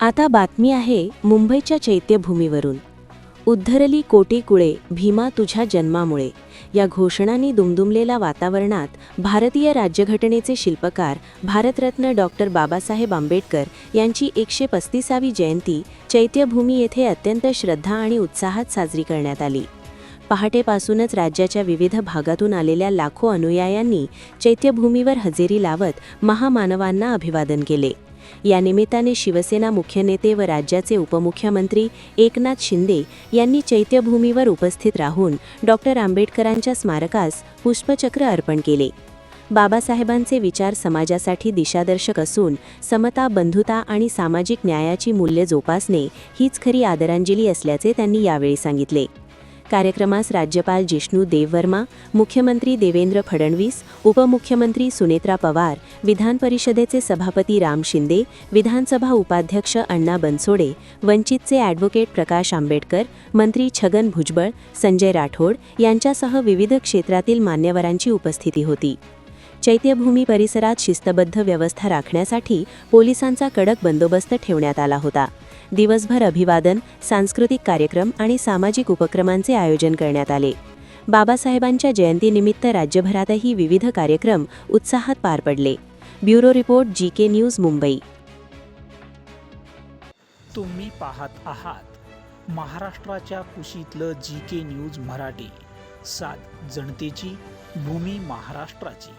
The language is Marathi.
आता बातमी आहे मुंबईच्या चैत्यभूमीवरून। उद्धरली कोटी कुळे भीमा तुझ्या जन्मामुळे या घोषणांनी दुमदुमलेल्या वातावरणात भारतीय राज्यघटनेचे शिल्पकार भारतरत्न डॉक्टर बाबासाहेब आंबेडकर यांची 135वी जयंती चैत्यभूमी येथे अत्यंत श्रद्धा आणि उत्साहात साजरी करण्यात आली। पहाटेपासूनच राज्याच्या विविध भागातून आलेल्या लाखो अनुयायांनी चैत्यभूमीवर हजेरी लावत महामानवांना अभिवादन केले। या निमित्ताने शिवसेना मुख्य नेते व राज्याचे उपमुख्यमंत्री एकनाथ शिंदे यांनी चैत्यभूमीवर उपस्थित राहून डॉक्टर आंबेडकरांच्या स्मारकास पुष्पचक्र अर्पण केले। बाबासाहेबांचे विचार समाजासाठी दिशादर्शक असून समता, बंधुता आणि सामाजिक न्यायाची मूल्ये जोपासणे हीच खरी आदरांजली असल्याचे त्यांनी यावेळी सांगितले। कार्यक्रमास राज्यपाल जिष्णू देववर्मा, मुख्यमंत्री देवेंद्र फडणवीस, उपमुख्यमंत्री सुनेत्रा पवार, विधान परिषदेचे सभापती राम शिंदे, विधानसभा उपाध्यक्ष अण्णा बनसोडे, वंचितचे ॲडव्होकेट प्रकाश आंबेडकर, मंत्री छगन भुजबळ, संजय राठोड यांच्यासह विविध क्षेत्रातील मान्यवरांची उपस्थिती होती। चैत्यभूमी परिसरात शिस्तबद्ध व्यवस्था राखण्यासाठी पोलिसांचा कडक बंदोबस्त ठेवण्यात आला होता। दिवसभर अभिवादन, सांस्कृतिक कार्यक्रम आणि सामाजिक उपक्रमांचे आयोजन करण्यात आले। बाबासाहेबांच्या जयंतीनिमित्त राज्यभरातही विविध कार्यक्रम उत्साहात पार पडले। Bureau report GK news Mumbai. तुम्ही पाहत आहात महाराष्ट्राच्या कुशीतलं GK न्यूज मराठी, सात जनतेची, भूमी महाराष्ट्राची।